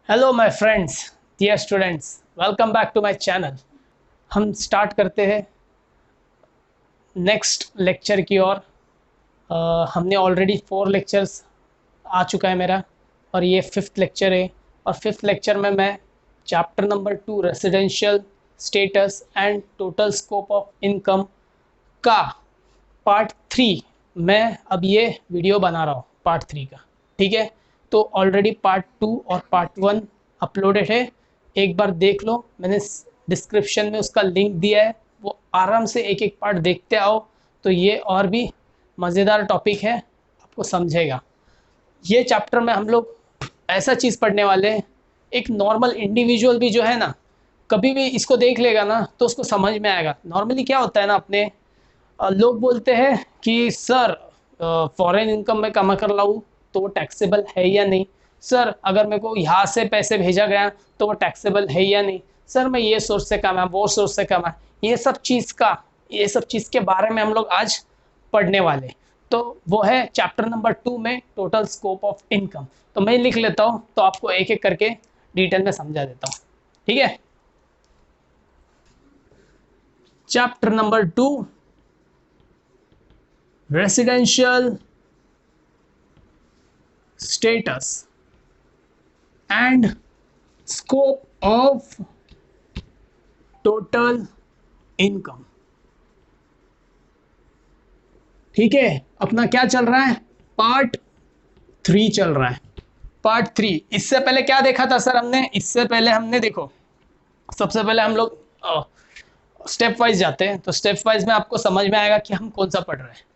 Hello my friends, dear students, welcome back to my channel. हम start करते हैं next lecture की ओर। हमने ऑलरेडी 4 लेक्चर्स आ चुका है मेरा, और ये 5th लेक्चर है। और 5th लेक्चर में मैं chapter number 2 residential status and total scope of income का पार्ट 3 मैं अब ये वीडियो बना रहा हूँ, पार्ट 3 का। ठीक है, तो ऑलरेडी पार्ट 2 और पार्ट 1 अपलोडेड है, एक बार देख लो। मैंने डिस्क्रिप्शन में उसका लिंक दिया है, वो आराम से एक एक पार्ट देखते आओ, तो ये और भी मज़ेदार टॉपिक है, आपको समझेगा। ये चैप्टर में हम लोग ऐसा चीज़ पढ़ने वाले हैं, एक नॉर्मल इंडिविजुअल भी जो है ना, कभी भी इसको देख लेगा ना तो उसको समझ में आएगा। नॉर्मली क्या होता है ना, अपने लोग बोलते हैं कि सर फॉरेन इनकम में कमा कर लाऊँ तो वो टैक्सेबल है या नहीं। सर अगर मेरे को यहाँ से पैसे भेजा गया तो वो टैक्सेबल है या नहीं। सर मैं ये सोर्स से कमा, वो सोर्स से कमा, ये सब चीज़ के बारे में हम लोग आज पढ़ने वाले। तो वो है चैप्टर नंबर 2 में टोटल स्कोप ऑफ इनकम। तो मैं लिख लेता हूँ, तो आपको एक एक करके डिटेल में समझा देता हूँ। ठीक है, chapter number 2 residential status and scope of total income। ठीक है, अपना क्या चल रहा है, पार्ट 3 चल रहा है। पार्ट 3, इससे पहले क्या देखा था सर हमने? इससे पहले हमने देखो, सबसे पहले हम लोग स्टेप वाइज जाते हैं, तो स्टेप वाइज में आपको समझ में आएगा कि हम कौन सा पढ़ रहे हैं।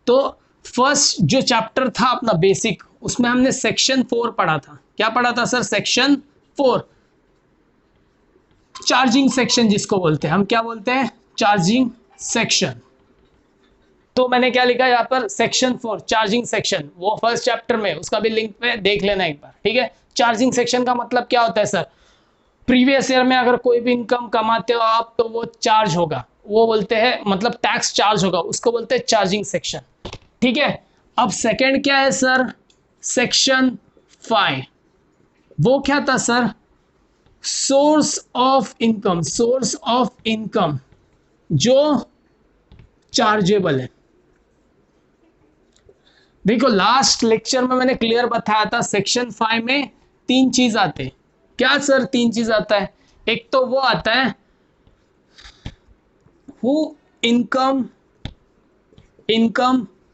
तो फर्स्ट जो चैप्टर था अपना बेसिक, उसमें हमने सेक्शन 4 पढ़ा था। क्या पढ़ा था सर? सेक्शन 4, चार्जिंग सेक्शन जिसको बोलते हैं हम। क्या बोलते हैं? Charging section. तो मैंने क्या लिखा यहाँ पर? सेक्शन 4 चार्जिंग सेक्शन, वो फर्स्ट चैप्टर में, उसका भी लिंक पे देख लेना एक बार। ठीक है, चार्जिंग सेक्शन का मतलब क्या होता है सर? प्रीवियस ईयर में अगर कोई भी इनकम कमाते हो आप, तो वो चार्ज होगा, वो बोलते हैं, मतलब टैक्स चार्ज होगा, उसको बोलते हैं चार्जिंग सेक्शन। ठीक है, अब सेकंड क्या है सर? सेक्शन 5, वो क्या था sir? Source of income. Source of income जो चार्जेबल है। देखो लास्ट लेक्चर में मैंने क्लियर बताया था, सेक्शन 5 में 3 चीज आते हैं। क्या सर 3 चीज आता है? एक तो वो आता है हु इनकम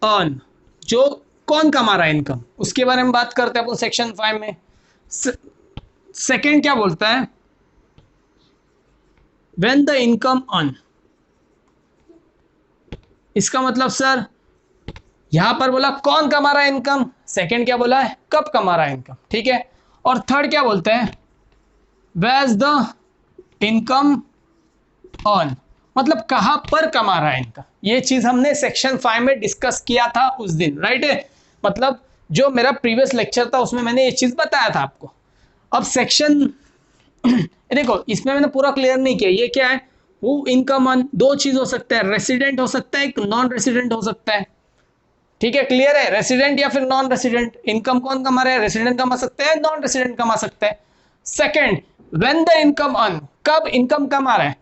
अर्न, जो कौन कमा रहा है इनकम, उसके बारे में बात करते हैं अपन सेक्शन 5 में। सेकंड क्या बोलता है? When the income earn. इसका मतलब सर यहां पर बोला कौन कमा रहा है इनकम, सेकंड क्या बोला है? कब कमा रहा है इनकम। ठीक है, और थर्ड क्या बोलते हैं? वेयर द इनकम अर्न, मतलब कहां पर कमा रहा है इनकम। ये चीज हमने सेक्शन 5 में डिस्कस किया था उस दिन, राइट है? मतलब जो मेरा प्रीवियस लेक्चर था उसमें मैंने ये चीज बताया था आपको। अब सेक्शन देखो, इसमें मैंने पूरा क्लियर नहीं किया, ये क्या है? वो इनकम अर्न दो चीज हो सकता है, रेसिडेंट हो सकता है, एक नॉन रेसिडेंट हो सकता है। ठीक है, क्लियर है? रेसिडेंट या फिर नॉन रेसिडेंट इनकम कौन कमा रहा है? रेसिडेंट कमा सकते हैं, नॉन रेसिडेंट कमा सकते हैं। Second, when the income earn, कब इनकम कमा रहा है?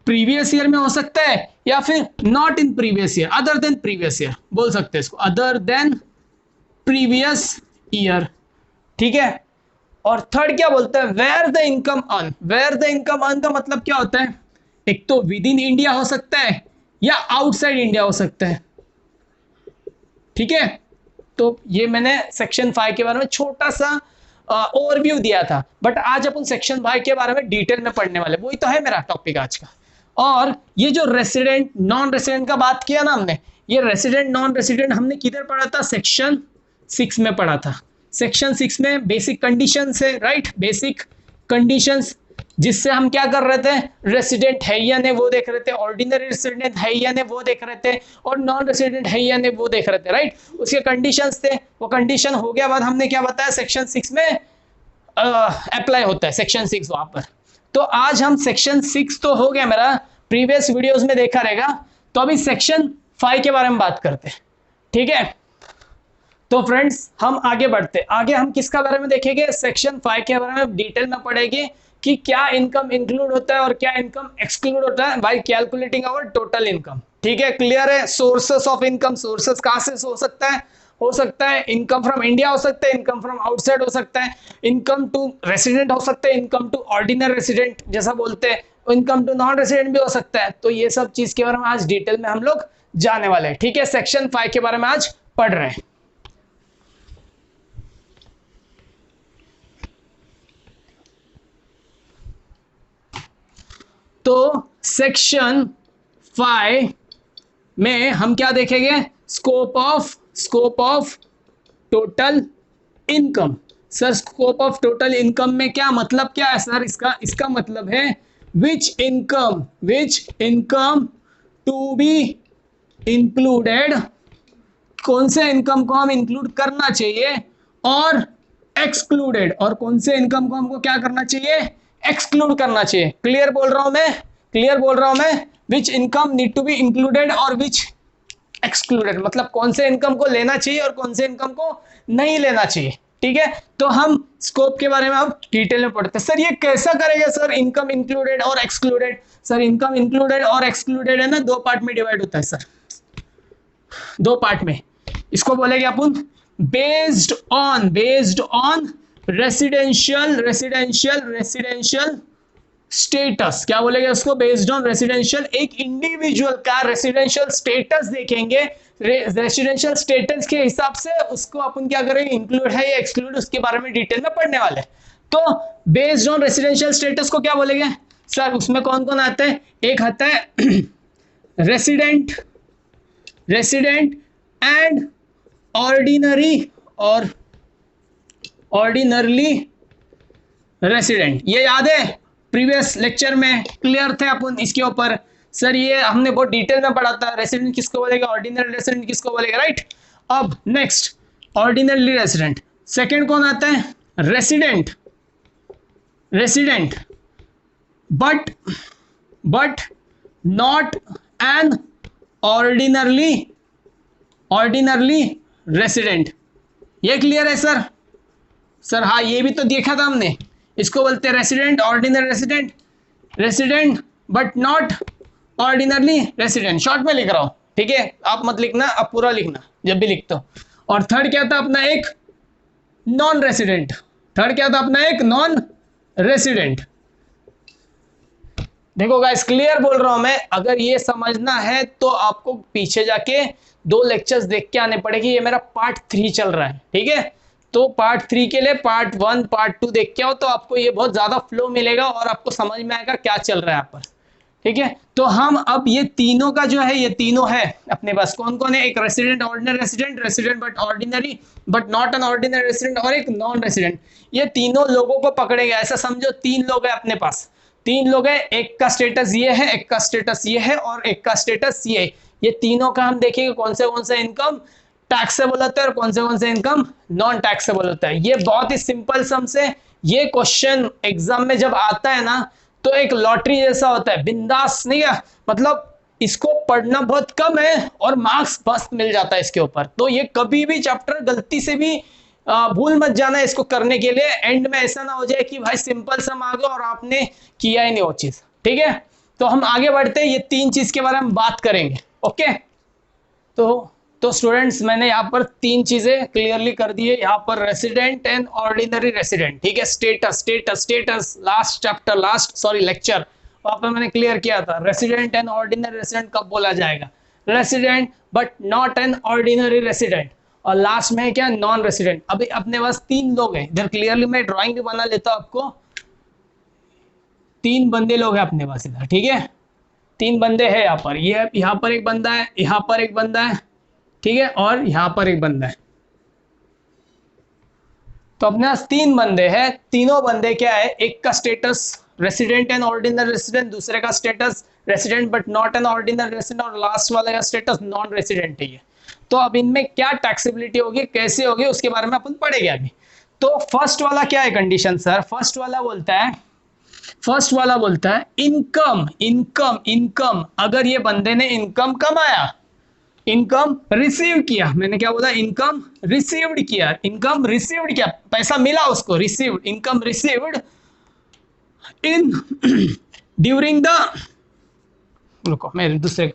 प्रीवियस ईयर में हो सकता है, या फिर not in previous year, other than previous year बोल सकते हैं इसको, अदर देन प्रीवियस ईयर। ठीक है, और थर्ड क्या बोलता है? Where the income earn. Where the income earn का मतलब क्या होता है? एक तो विद इन इंडिया हो सकता है, या आउटसाइड इंडिया हो सकता है। ठीक है, तो ये मैंने सेक्शन 5 के बारे में छोटा सा ओवरव्यू दिया था, बट आज अपन सेक्शन 5 के बारे में डिटेल में पढ़ने वाले, वही तो है मेरा टॉपिक आज का। और ये जो रेसिडेंट नॉन रेसिडेंट का बात किया ना हमने, ये रेसिडेंट नॉन रेसिडेंट हमने किधर पढ़ा था? सेक्शन 6 में पढ़ा था। सेक्शन 6 में बेसिक कंडीशंस है, राइट? बेसिक कंडीशंस, जिससे हम क्या कर रहे थे? रेसिडेंट है या नहीं वो देख रहे थे, ऑर्डिनरी रेसिडेंट है या नहीं वो देख रहे थे, और नॉन रेसिडेंट है या नहीं वो देख रहे थे, राइट? उसके कंडीशंस थे, वो कंडीशन हो गया बाद हमने क्या बताया? सेक्शन 6 में अप्लाई होता है सेक्शन 6 वहां पर। तो आज हम सेक्शन 6 तो हो गया मेरा, प्रीवियस वीडियोस में देखा रहेगा, तो अभी सेक्शन 5 के बारे में बात करते हैं। ठीक है, तो फ्रेंड्स हम आगे बढ़ते, आगे हम किसका बारे में देखेंगे, सेक्शन 5 के बारे में डिटेल में पढ़ेंगे कि क्या इनकम इंक्लूड होता है और क्या इनकम एक्सक्लूड होता है by calculating our total income. ठीक है, क्लियर है। सोर्सेस ऑफ इनकम, सोर्सेस कहां से हो सकता है इनकम फ्रॉम इंडिया हो सकता है, इनकम फ्रॉम आउटसाइड हो सकता है, इनकम टू रेसिडेंट हो सकता है, इनकम टू ऑर्डिनरी रेसिडेंट जैसा बोलते हैं, इनकम टू नॉन रेसिडेंट भी हो सकता है। तो ये सब चीज के बारे में आज डिटेल में हम लोग जाने वाले हैं। ठीक है, सेक्शन 5 के बारे में आज पढ़ रहे हैं। तो सेक्शन 5 में हम क्या देखेंगे, scope of total income. Sir scope of total income में क्या मतलब, क्या है सर इसका मतलब है which income to be included, कौन से इनकम को हम इंक्लूड करना चाहिए, और एक्सक्लूडेड, और कौन से इनकम को हमको क्या करना चाहिए, एक्सक्लूड करना चाहिए। क्लियर बोल रहा हूं मैं, which income need to be included और विच एक्सक्लूडेड, मतलब कौन से इनकम को लेना चाहिए और कौन से इनकम को नहीं लेना चाहिए। ठीक है, तो हम स्कोप के बारे में अब डिटेल में पढ़ते हैं। सर ये कैसा करेगा सर इनकम इंक्लूडेड और एक्सक्लूडेड? सर इनकम इंक्लूडेड और एक्सक्लूडेड है ना, दो पार्ट में डिवाइड होता है सर, दो पार्ट में। इसको बोलेंगे अपन बेस्ड ऑन रेसिडेंशियल स्टेटस। क्या बोलेंगे उसको, बेस्ड ऑन रेसिडेंशियल, एक इंडिविजुअल का रेसिडेंशियल स्टेटस देखेंगे, रेसिडेंशियल स्टेटस के हिसाब से उसको अपन क्या करेंगे, इंक्लूड है या एक्सक्लूड, उसके बारे में डिटेल में पढ़ने वाले। तो बेस्ड ऑन रेसिडेंशियल स्टेटस को क्या बोलेंगे सर, उसमें कौन कौन आता है, एक आता है रेसिडेंट एंड ऑर्डिनरली रेसिडेंट। ये याद है, प्रीवियस लेक्चर में क्लियर थे अपन इसके ऊपर। सर ये हमने बहुत डिटेल में पढ़ा था, रेसिडेंट किसको बोलेगा, ऑर्डिनरी रेसिडेंट किसको बोलेगा, राइट। अब नेक्स्ट ऑर्डिनरी रेसिडेंट, सेकंड कौन आता है, resident but not an ordinarily resident. ये क्लियर है सर? सर हाँ, ये भी तो देखा था हमने, इसको बोलते हैं resident, ordinary resident but not ordinarily resident. Short में लिख रहा हूं, ठीक है, आप मत लिखना, आप पूरा लिखना जब भी लिखते हो। और थर्ड क्या था अपना, एक नॉन रेसिडेंट। देखो गाइस, क्लियर बोल रहा हूं मैं, अगर ये समझना है तो आपको पीछे जाके 2 लेक्चर्स देख के आने पड़ेगी। ये मेरा पार्ट 3 चल रहा है, ठीक है, तो पार्ट 3 के लिए पार्ट 1 पार्ट 2 देख के आओ, तो आपको ये बहुत ज्यादा फ्लो मिलेगा और आपको समझ में आएगा क्या चल रहा है यहाँ पर। ठीक है, तो हम अब ये तीनों का जो है, ये तीनों है अपने पास, कौन कौन है, एक resident, ordinary resident but ordinary but not an ordinary resident, और एक नॉन रेसिडेंट। ये तीनों लोगों को पकड़ेंगे, ऐसा समझो 3 लोग हैं अपने पास, 3 लोग हैं, एक का स्टेटस ये है, एक का स्टेटस ये है और एक का स्टेटस ये है। ये तीनों का हम देखेंगे कौन से इनकम टैक्सेबल होता है और कौन से इनकम नॉन टैक्सेबल होता है। ये बहुत ही सिंपल सम से, ये क्वेश्चन एग्जाम में जब आता है ना तो एक लॉटरी जैसा होता है, बिंदास नहीं है, मतलब इसको पढ़ना बहुत कम है और मार्क्स बस मिल जाता है इसके ऊपर। तो ये कभी भी चैप्टर गलती से भी भूल मत जाना इसको करने के लिए, एंड में ऐसा ना हो जाए कि भाई सिंपल सम आ गया और आपने किया ही नहीं वो चीज। ठीक है, तो हम आगे बढ़ते हैं, ये 3 चीज के बारे में बात करेंगे। ओके, तो स्टूडेंट्स मैंने यहाँ पर 3 चीजें क्लियरली कर दी है, यहाँ पर रेसिडेंट एंड ऑर्डिनरी रेसिडेंट। ठीक है, स्टेटस लास्ट लेक्चर वहां पर मैंने क्लियर किया था, रेसिडेंट एंड ऑर्डिनरी रेसिडेंट कब बोला जाएगा, resident but not an ordinary resident, और लास्ट में है क्या, नॉन रेसिडेंट। अभी अपने पास 3 लोग हैं इधर, क्लियरली मैं ड्राइंग भी बना लेता हूं आपको, 3 बंदे लोग हैं अपने पास इधर। ठीक है, 3 बंदे हैं यहाँ पर, ये यहाँ पर एक बंदा है, यहाँ पर एक बंदा है, ठीक है, और यहाँ पर एक बंदा है। तो अपने पास 3 बंदे हैं, तीनों बंदे क्या है, एक का status resident and ordinary resident, दूसरे का status resident but not an ordinary resident, और लास्ट वाले का स्टेटस नॉन रेसिडेंट है। तो अब इनमें क्या टैक्सेबिलिटी होगी, कैसे होगी, उसके बारे में अपन पढ़ेंगे अभी। तो फर्स्ट वाला क्या है कंडीशन सर, फर्स्ट वाला बोलता है इनकम। अगर ये बंदे ने इनकम कमाया इनकम रिसीव किया, मैंने क्या बोला, इनकम रिसीव्ड किया, इनकम रिसीव्ड किया, पैसा मिला उसको, received, income received in during the, रुको मैं दूसरे,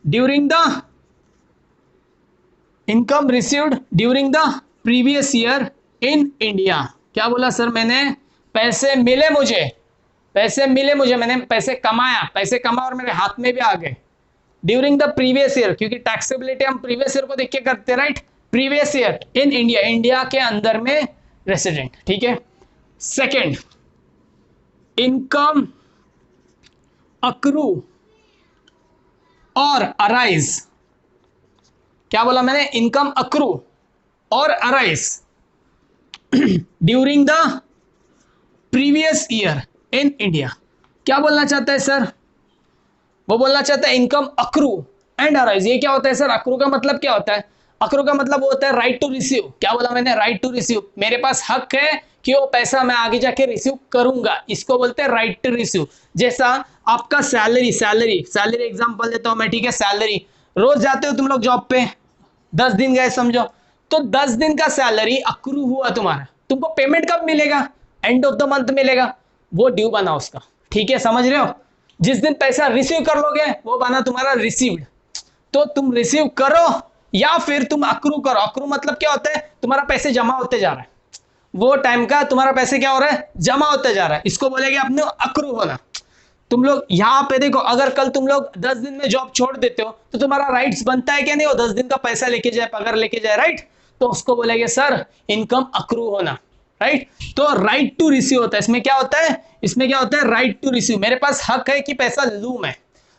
during the income received during the previous year in India. क्या बोला सर मैंने, पैसे मिले मुझे, पैसे मिले मुझे, मैंने पैसे कमाया, पैसे कमा और मेरे हाथ में भी आ गए ड्यूरिंग द प्रीवियस ईयर, क्योंकि टैक्सेबिलिटी हम प्रीवियस ईयर को देख के करते हैं, right, previous year in India, India के अंदर में रेसिडेंट, ठीक है। सेकेंड, इनकम अक्रू और अराइज, क्या बोला मैंने, इनकम अक्रू और arise during the previous year in India. क्या बोलना चाहता है सर, वो बोलना चाहता है इनकम अक्रू एंड अराइज। ये क्या होता है सर, अक्रू का मतलब क्या होता है, अक्रू का मतलब वो होता है राइट टू रिसीव। क्या बोला मैंने, राइट टू रिसीव, मेरे पास हक है कि वो पैसा मैं आगे जाके रिसीव करूंगा, इसको बोलते हैं राइट टू रिसीव। जैसा आपका सैलरी, सैलरी सैलरी एग्जांपल देता हूं मैं, ठीक है, सैलरी रोज जाते हो तुम लोग जॉब पे, 10 दिन गए समझो, तो 10 दिन का सैलरी अक्रू हुआ तुम्हारा, तुमको पेमेंट कब मिलेगा, एंड ऑफ द मंथ मिलेगा, वो ड्यू बना उसका, ठीक है, समझ रहे हो। जिस दिन पैसा रिसीव कर लोगे वो बना तुम्हारा रिसीव्ड। तो तुम रिसीव करो या फिर तुम अक्रू करो, अक्रू मतलब क्या होता है, तुम्हारा पैसे जमा होते जा रहा है, वो टाइम का तुम्हारा पैसे क्या हो रहा है, जमा होते जा रहा है, इसको बोलेंगे अपने अक्रू होना। तुम लोग यहाँ पे देखो, अगर कल तुम लोग 10 दिन में जॉब छोड़ देते हो तो तुम्हारा राइट्स बनता है क्या नहीं, वो 10 दिन का पैसा लेके जाए, पगार लेके जाए, राइट, तो उसको बोलेंगे सर इनकम अक्रू होना, राइट। तो राइट टू रिसीव होता है, इसमें क्या होता है, इसमें क्या होता है, राइट टू रिसीव, मेरे पास हक है कि पैसा लूं मैं।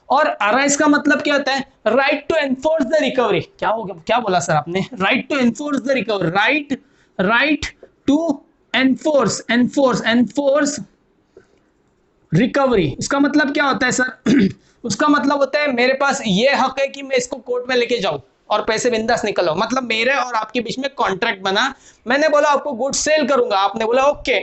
और अराइज का मतलब क्या होता है, right to enforce the recovery. क्या हो गया, क्या बोला सर आपने, right to enforce the recovery, right to enforce, enforce recovery. उसका मतलब क्या होता है सर उसका मतलब होता है मेरे पास ये हक है कि मैं इसको कोर्ट में लेके जाऊं और पैसे बिंदास निकलो, मतलब मेरे और आपके बीच में कॉन्ट्रैक्ट बना, मैंने बोला आपको गुड सेल करूंगा, आपने बोला ओके।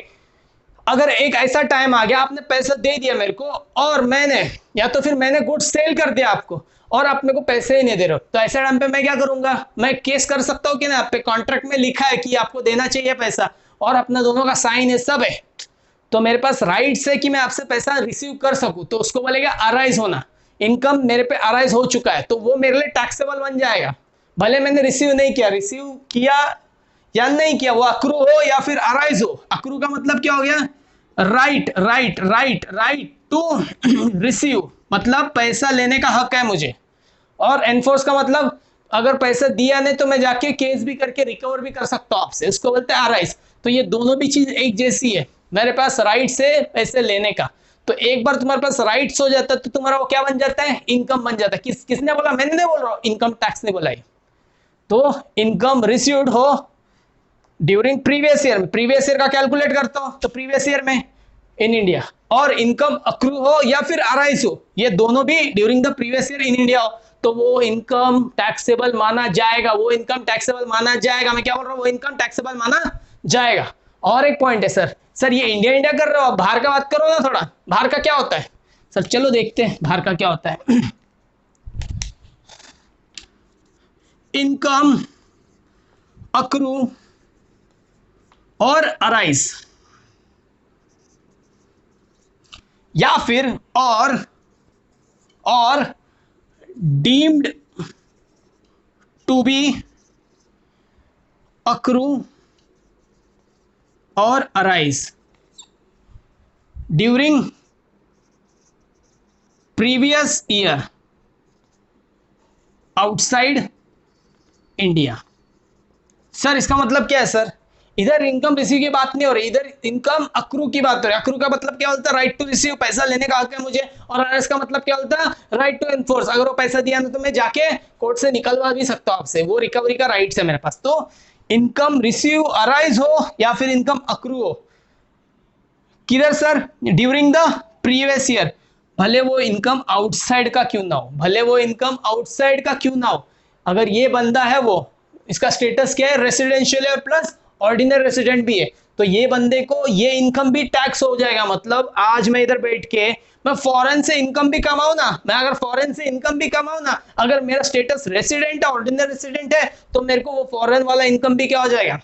अगर एक ऐसा टाइम आ गया आपने पैसा दे दिया मेरे को और मैंने, या तो फिर मैंने गुड सेल कर दिया आपको और आप मेरे को पैसे ही नहीं दे रहे हो, तो ऐसे टाइम पे मैं क्या करूंगा, मैं केस कर सकता हूँ कि ना, आप पे कॉन्ट्रैक्ट में लिखा है कि आपको देना चाहिए पैसा और अपने दोनों का साइन है, सब है, तो मेरे पास राइट्स है कि मैं आपसे पैसा रिसीव कर सकूं, तो उसको बोलेगा अराइज होना। इनकम मेरे पे अराइज हो चुका है तो वो मेरे लिए टैक्सेबल बन जाएगा, भले मैंने रिसीव नहीं किया, रिसीव किया या नहीं किया, वो अक्रू हो या फिर अराइज हो। अक्रू का मतलब क्या हो गया, राइट टू रिसीव, मतलब पैसा लेने का हक है मुझे। और एनफोर्स का मतलब अगर पैसा दिया नहीं तो मैं जाके केस भी करके रिकवर भी कर सकता हूं आपसे, उसको बोलते हैं अराइज। तो ये दोनों भी चीज एक जैसी है, मेरे पास राइट्स है पैसे लेने का, तो एक बार तुम्हारे पास राइट्स हो जाता है तो तुम्हारा वो क्या बन जाता है, इनकम बन जाता है। किसने बोला, मैंने नहीं बोल रहा हूं, इनकम टैक्स ने बोला है। तो इनकम रिसीव्ड हो ड्यूरिंग प्रीवियस ईयर में, प्रीवियस ईयर का कैलकुलेट करता हूं तो प्रीवियस ईयर में इन इंडिया, और इनकम अक्रू हो या फिर अराइज हो, ये दोनों भी during the previous year in India हो, तो वो इनकम टैक्सेबल माना जाएगा, वो इनकम टैक्सेबल माना जाएगा। मैं क्या बोल रहा हूं, वो इनकम टैक्सेबल माना जाएगा। और एक पॉइंट है सर ये इंडिया इंडिया कर रहे हो, अब बाहर का बात करो ना थोड़ा, बाहर का क्या होता है सर, चलो देखते हैं बाहर का क्या होता है। इनकम अक्रू और अराइज, या फिर और डीम्ड टू बी अक्रू और arise during previous year outside India. Sir इसका मतलब क्या है सर, इधर इनकम रिसीव की बात नहीं हो रही, इधर इनकम अक्रू की बात हो रही है। अक्रू का मतलब क्या होता है, राइट टू रिसीव, पैसा लेने का हक है मुझे, और अराइज का मतलब क्या होता है, राइट टू एनफोर्स, अगर वो पैसा दिया ना तो मैं जाके कोर्ट से निकलवा भी सकता हूं आपसे, वो रिकवरी का राइट्स है मेरे पास। तो इनकम रिसीव अराइज हो या फिर इनकम अक्रू हो, किधर sir, during the previous year, भले वो इनकम आउटसाइड का क्यों ना हो, भले वो इनकम आउटसाइड का क्यों ना हो, अगर ये बंदा है वो, इसका स्टेटस क्या है, रेसिडेंशियल है प्लस ऑर्डिनरी रेसिडेंट भी है, तो ये बंदे को ये इनकम भी टैक्स हो जाएगा। मतलब आज मैं इधर बैठ के मैं फॉरेन से इनकम भी कमाऊं ना, मैं अगर फॉरेन से इनकम भी कमाऊं ना, अगर मेरा स्टेटस रेसिडेंट है, ऑर्डिनरी रेसिडेंट है, तो मेरे को वो फॉरेन वाला इनकम भी क्या हो जाएगा,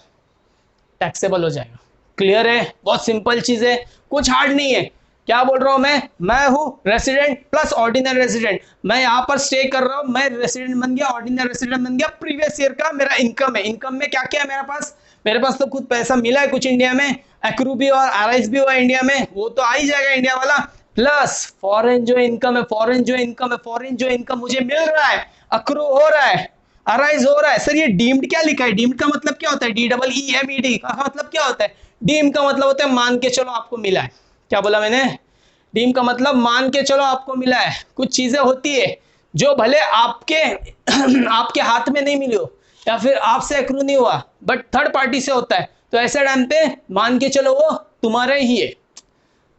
टैक्सेबल हो जाएगा। क्लियर है, बहुत सिंपल चीज है, कुछ हार्ड नहीं है। क्या बोल रहा हूं मैं हूं रेसिडेंट प्लस ऑर्डिनरी रेसिडेंट, मैं यहां पर स्टे कर रहा हूं, मैं रेसिडेंट बन गया, ऑर्डिनरी रेसिडेंट बन गया, प्रीवियस ईयर का मेरा इनकम है। इनकम में क्या क्या है मेरे पास तो खुद पैसा मिला है कुछ इंडिया में, एक्रू भी और आरआईएस भी हुआ इंडिया में, वो तो आ ही जाएगा इंडिया वाला, प्लस फॉरेन जो इनकम है, फॉरेन जो इनकम मुझे मिल रहा है, अक्रू हो रहा है, अराइज हो रहा है। सर ये डीम्ड क्या लिखा है, डीम्ड का मतलब क्या होता है, DEEMED का मतलब क्या होता है, डीम का मतलब होता है मान के चलो आपको मिला है। क्या बोला मैंने, डीम का मतलब मान के चलो आपको मिला है। कुछ चीजें होती है जो भले आपके आपके हाथ में नहीं मिली हो या फिर आपसे एक्रू नहीं हुआ, बट थर्ड पार्टी से होता है, तो ऐसे टाइम पे मान के चलो वो तुम्हारे ही है।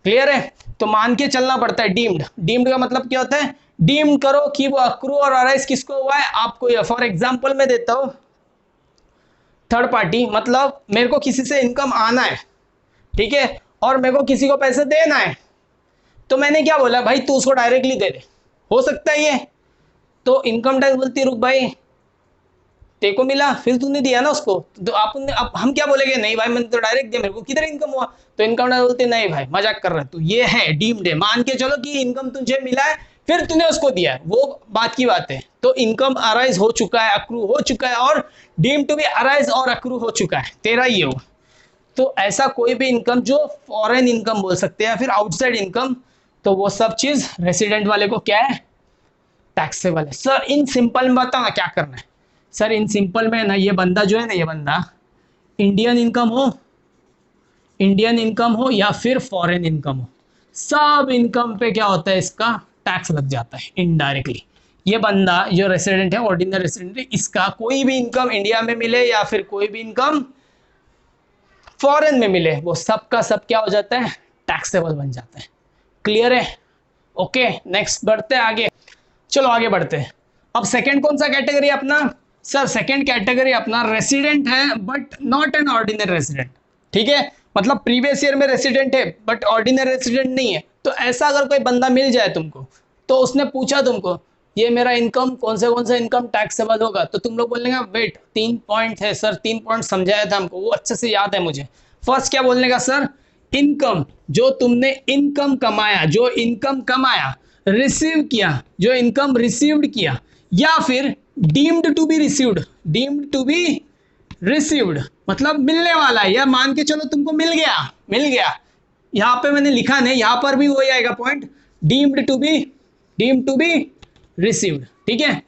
क्लियर है, तो मान के चलना पड़ता है। डीम्ड का मतलब क्या होता है, डीम करो कि वो अक्रू और अराइज किसको हुआ है, आपको। फॉर एग्जाम्पल मैं देता हूं, थर्ड पार्टी मतलब मेरे को किसी से इनकम आना है, ठीक है, और मेरे को किसी को पैसे देना है, तो मैंने क्या बोला भाई तू उसको डायरेक्टली दे दे, हो सकता है ये, तो इनकम टैक्स बोलती रुक भाई तेरे को मिला फिर तूने दिया ना उसको, तो अब हम क्या बोलेंगे, नहीं भाई मैंने तो डायरेक्ट दिया, मेरे को किधर इनकम हुआ, तो इनकम टैक्स बोलते नहीं भाई मजाक कर रहा है तू, ये है डीम्ड है, मान के चलो कि इनकम तुझे मिला है फिर तूने उसको दिया है, वो बात की बात है। तो इनकम अराइज हो चुका है, अक्रू हो चुका है, और डीम टू बी अराइज और अक्रू हो चुका है, तेरा ये हो। तो ऐसा कोई भी इनकम जो फॉरेन इनकम बोल सकते हैं या फिर आउटसाइड इनकम, तो वो सब चीज रेसिडेंट वाले को क्या है, टैक्सेबल है। सर इन सिंपल में बताओ ना क्या करना है। सर इन सिंपल में ना, ये बंदा जो है ना, ये बंदा इंडियन इनकम हो या फिर फॉरेन इनकम हो, सब इनकम पे क्या होता है, इसका टैक्स लग जाता है इनडायरेक्टली। ये बंदा जो रेसिडेंट है, ऑर्डिनरी रेसिडेंट है, इसका कोई भी इनकम इंडिया में मिले या फिर कोई भी इनकम फॉरेन में मिले, वो सब का सब क्या हो जाता है, टैक्सेबल बन जाता है। क्लियर है, ओके नेक्स्ट बढ़ते हैं आगे। चलो आगे बढ़ते हैं। अब सेकंड कौन सा कैटेगरी अपना, सर सेकंड कैटेगरी अपना रेसिडेंट है but not an ordinary resident, ठीक है, मतलब प्रीवियस ईयर में रेसिडेंट है बट ऑर्डिनरी रेसिडेंट नहीं है। तो ऐसा अगर कोई बंदा मिल जाए तुमको, तो उसने पूछा तुमको ये मेरा इनकम कौन सा इनकम टैक्सेबल होगा, तो तुम लोग बोलने का वेट 3 पॉइंट है सर, 3 पॉइंट समझाया था हमको, वो अच्छे से याद है मुझे। फर्स्ट क्या बोलने का सर, इनकम जो तुमने इनकम कमाया, जो इनकम कमाया, रिसीव किया, जो इनकम रिसीव्ड किया, या फिर डीम्ड टू बी रिसीव्ड मतलब मिलने वाला है, या मान के चलो तुमको मिल गया। यहां पे मैंने लिखा नहीं, यहां पर भी वही आएगा point, deemed to be received, ठीक है,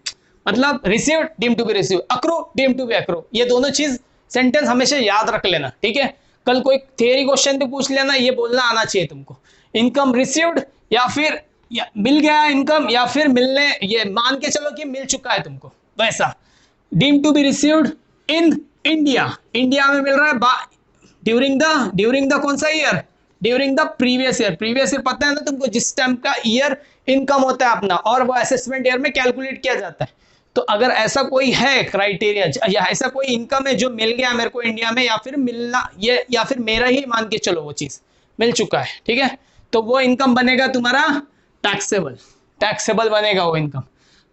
मतलब received deemed to be received, accrue deemed to be accrue, ये दोनों चीज सेंटेंस हमेशा याद रख लेना, ठीक है। कल कोई थियरी क्वेश्चन पे पूछ लेना, ये बोलना आना चाहिए तुमको, इनकम रिसीव्ड या फिर मिल गया इनकम, या फिर मिलने, ये मान के चलो कि मिल चुका है तुमको, वैसा deem to be received in India में मिल रहा है ड्यूरिंग द कौन सा year, during the previous year पता है ना तुमको, जिस टाइम का ईयर इनकम होता है अपना, और वो असेसमेंट ईयर में कैलकुलेट किया जाता है। तो अगर ऐसा कोई है क्राइटेरिया या ऐसा कोई इनकम है जो मिल गया मेरे को इंडिया में, या फिर मिलना ये, या फिर मेरा ही मान के चलो वो चीज मिल चुका है, ठीक है, तो वो इनकम बनेगा तुम्हारा टैक्सेबल बनेगा वो इनकम।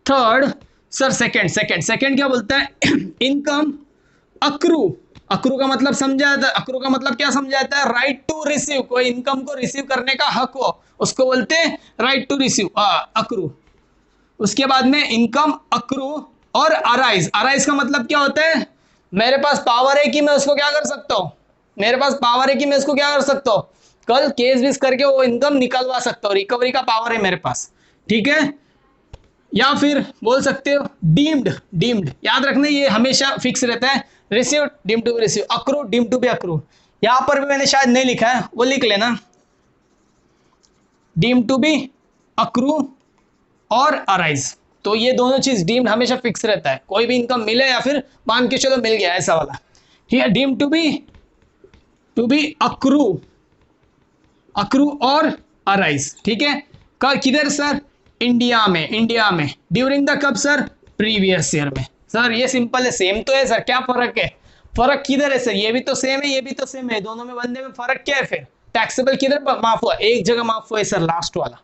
थर्ड सर सेकंड क्या बोलता है, इनकम अक्रू का मतलब समझा था, अक्रू का मतलब क्या समझाता है, राइट टू रिसीव, कोई इनकम को रिसीव करने का हक हो उसको बोलते हैं राइट टू रिसीव, अक्रू। उसके बाद में इनकम अक्रू और अराइज का मतलब क्या होता है, मेरे पास पावर है कि मैं उसको क्या कर सकता हूं, कल केस विस करके वो इनकम निकलवा सकता हूं, रिकवरी का पावर है मेरे पास, ठीक है। या फिर बोल सकते हो डीम्ड, याद रखना ये हमेशा फिक्स रहता है, receive deem to be receive, accrue deem to be accrue. यहां पर भी मैंने शायद नहीं लिखा है, वो लिख लेना, डीम टू बी अक्रू और अराइज, तो ये दोनों चीज डीम्ड हमेशा फिक्स रहता है, कोई भी इनकम मिले या फिर मान के चलो मिल गया ऐसा वाला, ठीक है। डीम टू बी अक्रू और अराइज, ठीक है, किधर सर, इंडिया में ड्यूरिंग द कब सर, प्रीवियस ईयर में। सर ये सिंपल है, सेम तो है सर, क्या फर्क है, फर्क किधर है सर? ये भी तो सेम है, ये भी तो सेम है, दोनों में बंदे में फर्क क्या है फिर? टैक्सेबल किधर माफ हुआ? एक जगह माफ हुआ है सर, लास्ट वाला।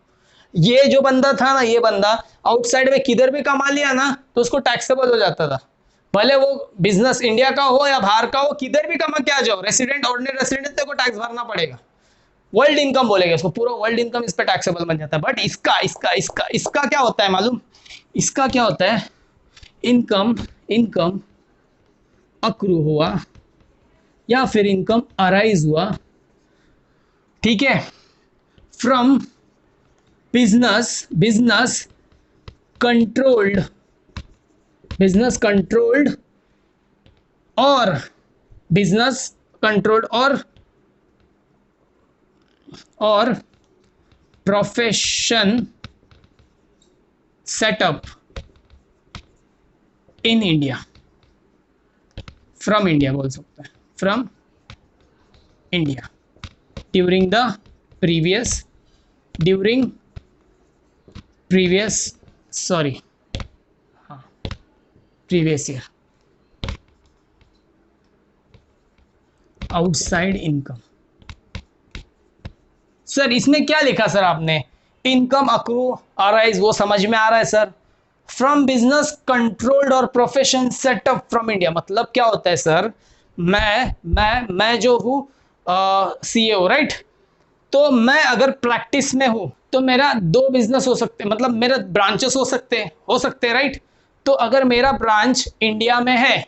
ये जो बंदा था ना, ये बंदा आउटसाइड में किधर भी कमा लिया ना तो उसको टैक्सेबल हो जाता था, भले वो बिजनेस इंडिया का हो या बाहर का हो, किधर भी कमा के आ जाओ, रेसिडेंट ऑर्डिनरी रेसिडेंट को टैक्स भरना पड़ेगा। वर्ल्ड इनकम बोलेगा इसको, पूरा वर्ल्ड इनकम इस पे टैक्सेबल बन जाता है। बट इसका इसका इसका इसका क्या होता है मालूम? इसका क्या होता है? इनकम इनकम अक्रू हुआ या फिर इनकम अराइज हुआ, ठीक है, फ्रॉम बिजनेस कंट्रोल्ड और बिजनेस कंट्रोल्ड और profession setup in India, from India बोल सकते हैं, from India during previous year outside income. Sir इसमें क्या लिखा सर आपने? इनकम अक्रू अराइज, वो समझ में आ रहा है सर। फ्रॉम बिजनेस कंट्रोल्ड और प्रोफेशन सेटअप फ्रॉम इंडिया मतलब क्या होता है सर? मैं जो हूँ सीईओ, राइट? तो मैं अगर प्रैक्टिस में हूँ तो मेरा 2 बिजनेस हो सकते हैं, मतलब मेरे ब्रांचेस हो सकते हैं, राइट? तो अगर मेरा ब्रांच इंडिया में है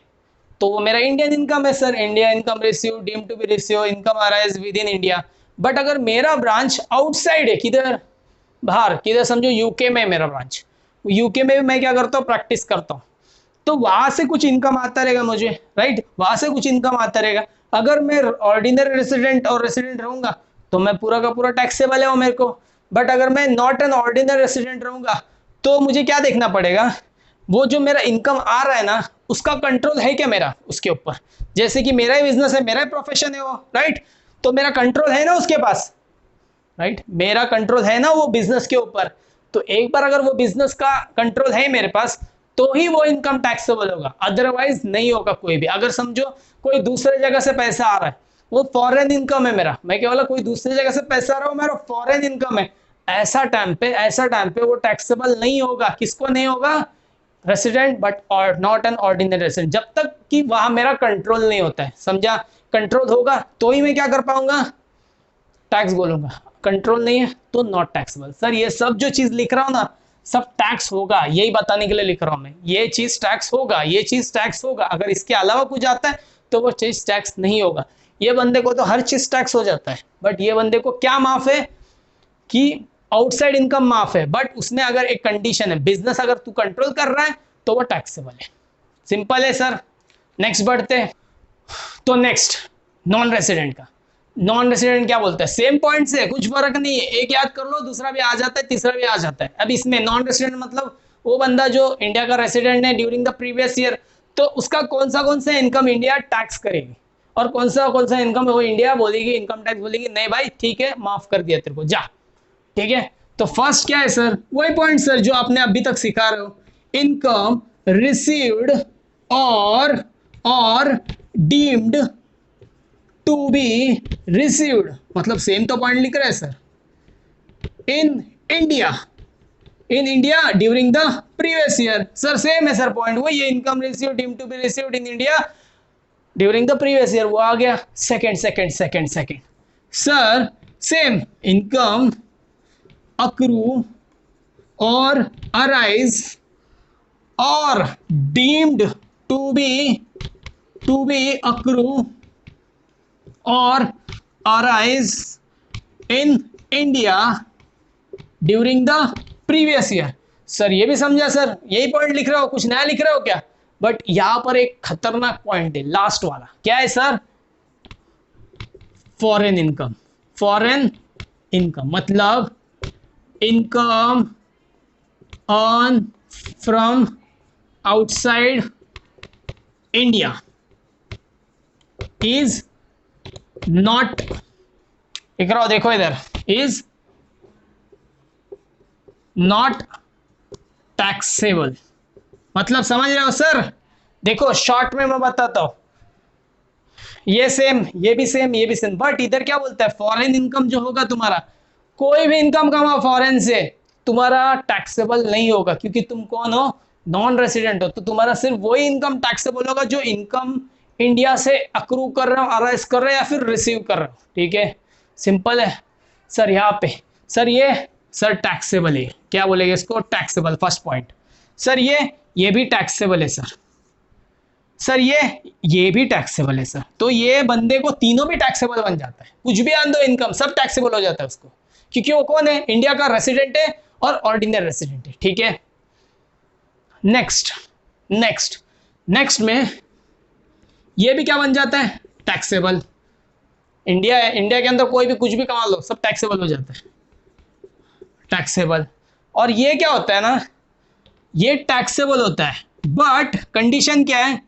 तो वो मेरा इंडियन इनकम है sir, India income receive deem to be receive income arise within India. But अगर मेरा ब्रांच आउटसाइड है, किधर? बाहर, किधर समझो यूके में मेरा ब्रांच, यूके में भी मैं क्या करता हूँ? प्रैक्टिस करता हूँ, तो वहां से कुछ इनकम आता रहेगा मुझे, राइट? वहां से कुछ इनकम आता रहेगा। अगर मैं ऑर्डिनरी रेसिडेंट रहूंगा तो मैं पूरा का पूरा टैक्सेबल है वो मेरे को। बट अगर मैं नॉट एन ऑर्डिनरी रेसिडेंट रहूंगा तो मुझे क्या देखना पड़ेगा? वो जो मेरा इनकम आ रहा है ना, उसका कंट्रोल है क्या मेरा उसके ऊपर? जैसे कि मेरा ही बिजनेस है, मेरा ही प्रोफेशन है वो, राइट? तो मेरा कंट्रोल है ना उसके पास, राइट? मेरा कंट्रोल है ना वो बिजनेस के ऊपर। तो एक बार अगर वो बिजनेस का कंट्रोल है मेरे पास तो ही वो इनकम टैक्सेबल होगा, अदरवाइज नहीं होगा कोई भी। अगर समझो कोई दूसरे जगह से पैसा आ रहा है, वो फॉरेन इनकम है मेरा, मैं क्या बोला? कोई दूसरी जगह से पैसा आ रहा हो, मेरा फॉरेन इनकम है, ऐसा टाइम पे वो टैक्सेबल नहीं होगा। किसको नहीं होगा? रेसिडेंट बट और नॉट एन ऑर्डिनरी रेसिडेंट, जब तक कि वहां मेरा कंट्रोल नहीं होता है, समझा? कंट्रोल होगा तो ही मैं क्या कर पाऊंगा? टैक्स बोलूंगा। कंट्रोल नहीं है तो नॉट टैक्सेबल। सर ये सब जो चीज लिख रहा हूं ना, सब टैक्स होगा, यही बताने के लिए लिख रहा हूं मैं। ये चीज टैक्स होगा, ये चीज टैक्स होगा, अगर इसके अलावा कुछ आता है तो वो चीज टैक्स नहीं होगा। ये बंदे को तो हर चीज टैक्स हो जाता है, बट ये बंदे को क्या माफ है? कि आउटसाइड इनकम माफ है, बट उसमें अगर एक कंडीशन है, बिजनेस अगर तू कंट्रोल कर रहा है तो वो टैक्सेबल है। सिंपल है सर। नेक्स्ट बढ़ते हैं। तो नेक्स्ट नॉन रेसिडेंट का। नॉन रेसिडेंट क्या बोलता है? सेम पॉइंट से, कुछ फर्क नहीं है, एक याद कर लो, दूसरा भी आ जाता है, तीसरा भी आ जाता है। अब इसमें नॉन रेसिडेंट मतलब वो बंदा जो इंडिया का रेसिडेंट है ड्यूरिंग द प्रीवियस ईयर, तो उसका कौन सा इनकम इंडिया टैक्स करेगी और कौन सा इनकम वो इंडिया बोलेगी, इनकम टैक्स बोलेगी नहीं भाई ठीक है माफ कर दिया तेरे को, जा। ठीक है, तो फर्स्ट क्या है सर? वही पॉइंट सर जो आपने अभी तक सिखा रहे हो, इनकम रिसीव्ड और डीम्ड टू बी रिसीव्ड, मतलब सेम तो पॉइंट लिख रहे हैं sir. In India during the previous year, sir same है सर पॉइंट, वही है, income received deemed to be received in India during the previous year, वो आ गया। Second sir same, income accrue और अराइज और डीम्ड टू बी अक्रू और arise in India during the previous year. Sir ये भी समझा सर, यही पॉइंट लिख रहे हो, कुछ नया लिख रहे हो क्या? बट यहां पर एक खतरनाक पॉइंट है, लास्ट वाला क्या है सर? फॉरेन इनकम मतलब income earn from outside India is not, लिख रहा हो देखो इधर, इज नॉट टैक्सेबल। मतलब समझ रहे हो सर? देखो शॉर्ट में मैं बताता हूं, ये सेम, ये भी सेम, ये भी सेम, बट इधर क्या बोलता है, फॉरेन इनकम जो होगा तुम्हारा, कोई भी इनकम कमाओ फॉरेन से, तुम्हारा टैक्सेबल नहीं होगा, क्योंकि तुम कौन हो, नॉन रेसिडेंट हो। तो तुम्हारा सिर्फ वही इनकम टैक्सेबल होगा जो इनकम इंडिया से अक्रू कर रहे हो, अराइज कर रहे हो या फिर रिसीव कर रहे हो। ठीक है, सिंपल है सर। यहाँ पे सर ये सर टैक्सेबल है, क्या बोलेंगे इसको, टैक्सेबल, फर्स्ट पॉइंट। सर ये भी टैक्सेबल है सर। सर ये भी टैक्सेबल है सर। तो ये बंदे को तीनों भी टैक्सेबल बन जाता है, कुछ भी आन दो इनकम, सब टैक्सेबल हो जाता है उसको, क्योंकि वो कौन है, इंडिया का रेसिडेंट है और ऑर्डिनरी रेसिडेंट है। ठीक है, नेक्स्ट नेक्स्ट नेक्स्ट में ये भी क्या बन जाता है, टैक्सेबल। इंडिया है, इंडिया के अंदर कोई भी कुछ भी कमा लो, सब टैक्सेबल हो जाता है, टैक्सेबल। और ये क्या होता है ना, ये टैक्सेबल होता है, बट कंडीशन क्या है,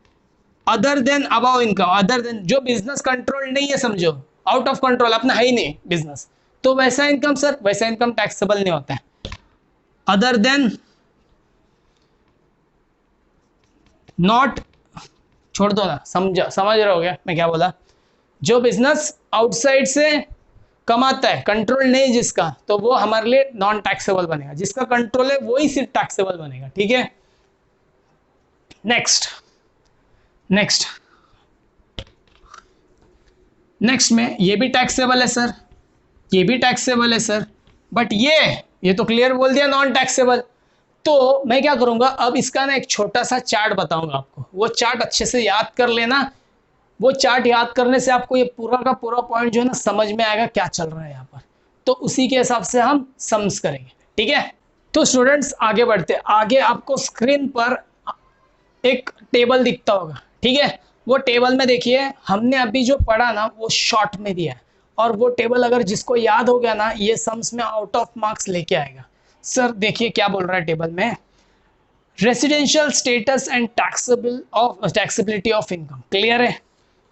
other than above income, other than जो बिजनेस कंट्रोल नहीं है, समझो आउट ऑफ कंट्रोल, अपना है ही नहीं बिजनेस, तो वैसा इनकम सर, वैसा इनकम टैक्सेबल नहीं होता है। अदर देन नॉट, छोड़ दो ना, समझ रहे हो क्या मैं क्या बोला, जो बिजनेस आउटसाइड से कमाता है, कंट्रोल नहीं जिसका, तो वो हमारे लिए नॉन टैक्सेबल बनेगा, जिसका कंट्रोल है वही सिर्फ टैक्सेबल बनेगा। ठीक है, नेक्स्ट नेक्स्ट नेक्स्ट में ये भी टैक्सेबल है सर, ये भी टैक्सेबल है सर, बट ये तो क्लियर बोल दिया नॉन टैक्सेबल। तो मैं क्या करूंगा, अब इसका ना एक छोटा सा चार्ट बताऊंगा आपको, वो चार्ट अच्छे से याद कर लेना। वो चार्ट याद करने से आपको ये पूरा का पूरा पॉइंट जो है ना समझ में आएगा क्या चल रहा है यहाँ पर, तो उसी के हिसाब से हम सम्स करेंगे। ठीक है, तो स्टूडेंट्स आगे बढ़ते, आगे आपको स्क्रीन पर एक टेबल दिखता होगा। ठीक है, वो टेबल में देखिए, हमने अभी जो पढ़ा ना वो शॉर्ट में दिया है, और वो टेबल अगर जिसको याद हो गया ना, ये सम्स में आउट ऑफ मार्क्स लेके आएगा। सर देखिए क्या बोल रहा है टेबल में, residential status and taxability of income, clear है।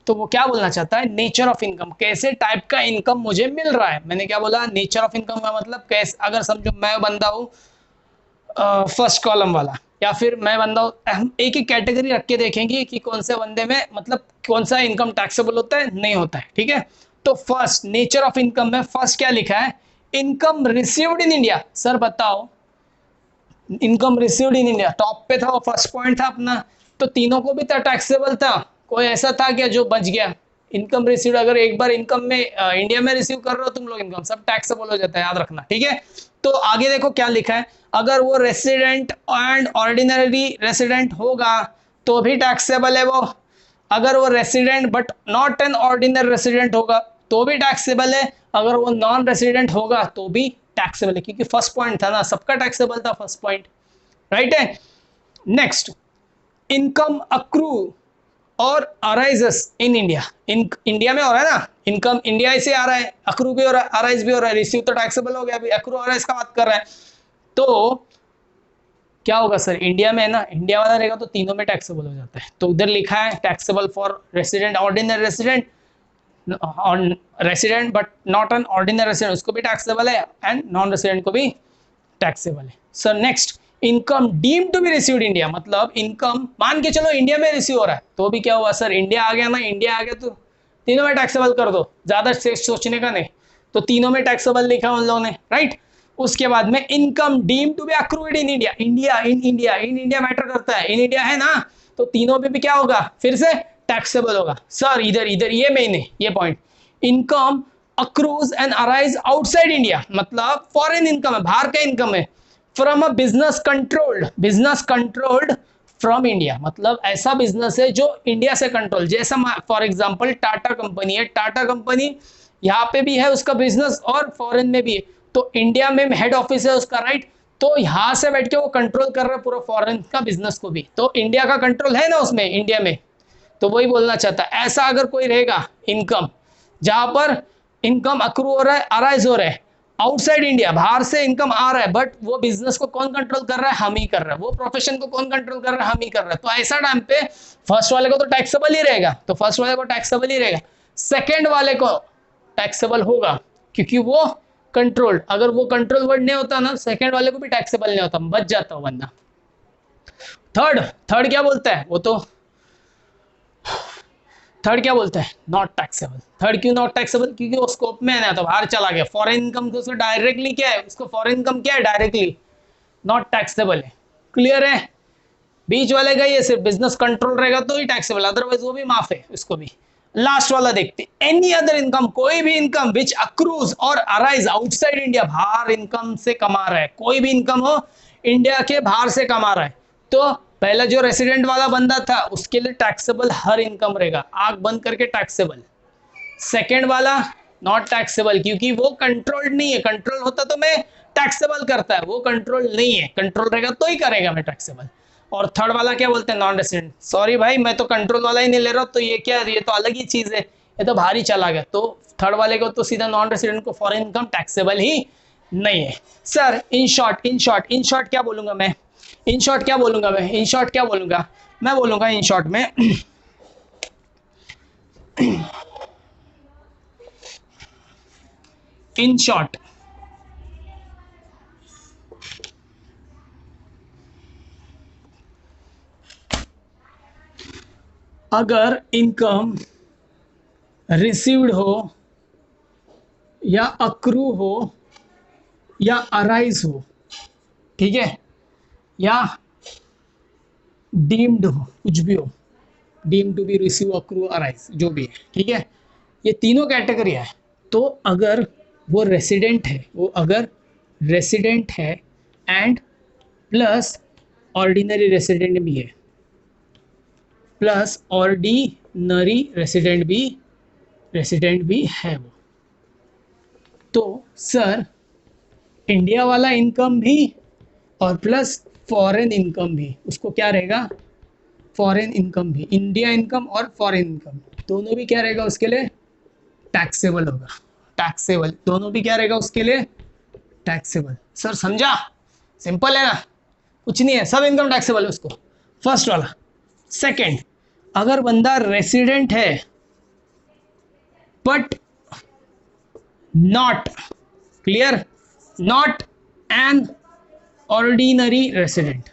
तो वो क्या बोलना चाहता है, नेचर ऑफ इनकम, कैसे टाइप का इनकम मुझे मिल रहा है। मैंने क्या बोला, नेचर ऑफ इनकम का मतलब कैसे, अगर समझो मैं बंदा हूँ फर्स्ट कॉलम वाला, या फिर मैं बंदा हूँ, हम एक ही कैटेगरी रख के देखेंगे कि कौन से बंदे में मतलब कौन सा इनकम टैक्सेबल होता है, नहीं होता है। ठीक है, तो फर्स्ट नेचर ऑफ इनकम में फर्स्ट क्या लिखा है, income received in India. Sir बताओ, income received in India top पे था, वो फर्स्ट पॉइंट था अपना, तो तीनों को भी टैक्सेबल था, कोई ऐसा था क्या जो बच गया। इनकम रिसीव्ड, अगर एक बार इनकम में इंडिया में रिसीव कर रहे हो तुम लोग इनकम, सब टैक्सेबल हो जाता है, याद रखना। ठीक है, तो आगे देखो क्या लिखा है, अगर वो रेसिडेंट एंड ऑर्डिनरी रेसिडेंट होगा तो भी टैक्सेबल है वो, अगर वो resident but not an ordinary resident होगा तो भी टैक्सेबल है, अगर वो नॉन रेसिडेंट होगा तो भी टैक्सेबल है, क्योंकि फर्स्ट पॉइंट था ना, सबका टैक्सेबल था फर्स्ट पॉइंट, राइट है। नेक्स्ट, इनकम अक्रू और अराइजेस इन इंडिया, इंडिया में हो रहा है ना, इनकम इंडिया से आ रहा है, अक्रू भी हो रहा है, अराइज भी हो रहा है, रिसीव तो टैक्सेबल हो गया, अभी अक्रू अराइज का बात कर रहा है, तो क्या होगा सर, इंडिया में है ना, इंडिया वाला रहेगा तो तीनों में टैक्सेबल हो जाता है। तो उधर लिखा है taxable for resident, ordinary resident, resident but not an ordinary resident, उसको भी टैक्सेबल है, एंड नॉन रेसिडेंट को भी टैक्सेबल है। Sir next, income deem to be received India, मतलब इनकम मान के चलो इंडिया में रिसीव हो रहा है तो भी क्या हुआ सर, इंडिया आ गया ना, इंडिया आ गया तो तीनों में टैक्सेबल कर दो, ज्यादा सोचने का नहीं, तो तीनों में टैक्सेबल लिखा उन लोगों ने, राइट। उसके बाद में income deem to be accrued in India, India matter करता है, इन इंडिया है ना, तो तीनों पे भी क्या होगा, फिर से टैक्सेबल होगा। सर इधर ये मेन है ये point, income accrues and arise outside India, मतलब फॉरेन इनकम है, बाहर का इनकम है, from a business controlled from India, मतलब ऐसा बिजनेस है जो इंडिया से कंट्रोल, जैसा फॉर एग्जांपल टाटा कंपनी है, टाटा कंपनी यहाँ पे भी है उसका बिजनेस और फॉरेन में भी है, तो इंडिया में हेड ऑफिस है उसका, राइट, तो यहाँ से बैठ के वो कंट्रोल कर रहा है पूरा फॉरेन का बिजनेस को भी, तो इंडिया का कंट्रोल है ना उसमें, इंडिया में, तो वही बोलना चाहता है। ऐसा अगर कोई रहेगा इनकम जहां पर इनकम अक्रू हो रहा है, अराइज हो रहा है आउटसाइड इंडिया, बाहर से इनकम आ रहा है, बट वो बिजनेस को कौन कंट्रोल कर रहा है, हम ही कर रहे हैं, वो प्रोफेशन को कौन कंट्रोल कर रहा है, हम ही कर रहे हैं, तो ऐसा टाइम पे फर्स्ट वाले को तो टैक्सेबल ही रहेगा, तो फर्स्ट वाले को टैक्सेबल ही रहेगा, सेकेंड वाले को टैक्सेबल होगा क्योंकि वो कंट्रोल्ड, अगर वो कंट्रोल वर्ड नहीं होता ना, सेकेंड वाले को भी टैक्सेबल नहीं होता, बच जाता वो बंदा। थर्ड क्या बोलता है, वो तो थर्ड क्या बोलते हैं, नॉट टैक्सेबल। थर्ड क्यों नॉट टैक्सेबल, क्योंकि वो स्कोप में है ना, तो बाहर चला गया। फॉरेन इनकम को उसको डायरेक्टली क्या है, उसको फॉरेन इनकम क्या है, डायरेक्टली नॉट टैक्सेबल है। क्लियर है, बीच वाले का ये सिर्फ बिजनेस कंट्रोल रहेगा तो ही टैक्सेबल, अदरवाइज वो भी माफ है उसको भी। लास्ट वाला देखते, एनी अदर इनकम, कोई भी इनकम विच अक्रूज और अराइज आउटसाइड इंडिया, बाहर इनकम से कमा रहा है, कोई भी इनकम हो इंडिया के बाहर से कमा रहा है, तो पहला जो रेसिडेंट वाला बंदा था उसके लिए टैक्सेबल हर इनकम रहेगा, आंख बंद करके टैक्सेबल। सेकेंड वाला नॉट टैक्सेबल, क्योंकि वो कंट्रोल्ड नहीं है, कंट्रोल होता तो मैं टैक्सेबल करता है, वो कंट्रोल नहीं है, कंट्रोल रहेगा तो ही करेगा मैं टैक्सेबल। और थर्ड वाला क्या बोलते हैं, नॉन रेसिडेंट। सॉरी भाई, मैं तो कंट्रोल वाला ही नहीं ले रहा हूँ, तो ये क्या है, ये तो अलग ही चीज है, ये तो भारी चला गया। तो थर्ड वाले को तो सीधा नॉन रेसिडेंट को फॉरेन इनकम टैक्सेबल ही नहीं है। सर इन शॉर्ट क्या बोलूंगा मैं, इन शॉर्ट क्या बोलूंगा मैं, इन शॉर्ट क्या बोलूंगा मैं, बोलूंगा इन शॉर्ट में इन शॉर्ट अगर इनकम रिसीव्ड हो या अक्रू हो या अराइज हो, ठीक है, या डीम्ड हो, कुछ भी हो, deem to be, receive, accrue, arise, जो भी है, ठीक है, ये तीनों कैटेगरी है। तो अगर वो रेसिडेंट है, वो अगर रेसिडेंट है एंड प्लस ऑर्डिनरी रेसिडेंट भी है, प्लस ऑर्डिनरी रेसिडेंट भी है वो, तो सर इंडिया वाला इनकम भी और प्लस फॉरेन इनकम भी, उसको क्या रहेगा, फॉरेन इनकम भी, इंडिया इनकम और फॉरेन इनकम दोनों भी क्या रहेगा उसके लिए, टैक्सेबल होगा। टैक्सेबल दोनों भी क्या रहेगा उसके लिए, टैक्सेबल। सर समझा, सिंपल है ना, कुछ नहीं है, सब इनकम टैक्सेबल है उसको, फर्स्ट वाला। सेकंड, अगर बंदा रेसिडेंट है but not, clear, not an ordinary resident,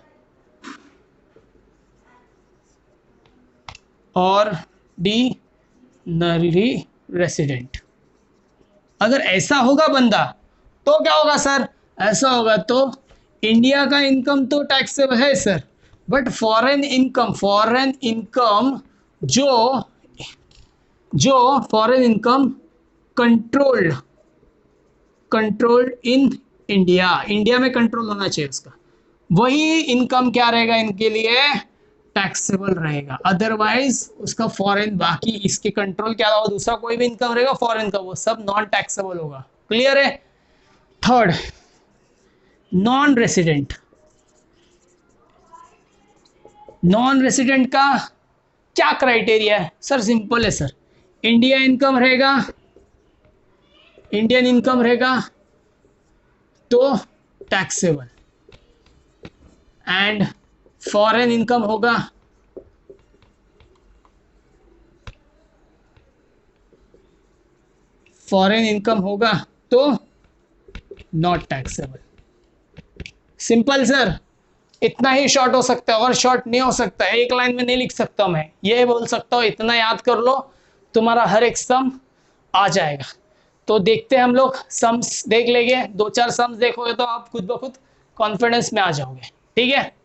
ordinary resident, अगर ऐसा होगा बंदा तो क्या होगा सर, ऐसा होगा तो इंडिया का इनकम तो टैक्सेबल है सर, बट फॉरेन इनकम जो फॉरेन इनकम कंट्रोल्ड इन इंडिया में कंट्रोल होना चाहिए उसका, वही इनकम क्या रहेगा इनके लिए, टैक्सेबल रहेगा। अदरवाइज उसका फॉरेन, बाकी इसके कंट्रोल के अलावा दूसरा कोई भी इनकम रहेगा फॉरेन का, वो सब नॉन टैक्सेबल होगा। क्लियर है। थर्ड, नॉन रेसिडेंट का क्या क्राइटेरिया है सर, सिंपल है सर, इंडियन इनकम रहेगा तो टैक्सेबल, एंड फॉरेन इनकम होगा तो नॉट टैक्सेबल। सिंपल सर, इतना ही शॉर्ट हो सकता है और शॉर्ट नहीं हो सकता, एक लाइन में नहीं लिख सकता मैं, ये बोल सकता हूँ इतना याद कर लो, तुम्हारा हर एक सम आ जाएगा। तो देखते हैं हम लोग, सम्स देख लेंगे, 2-4 सम्स देखोगे तो आप खुद ब खुद कॉन्फिडेंस में आ जाओगे, ठीक है।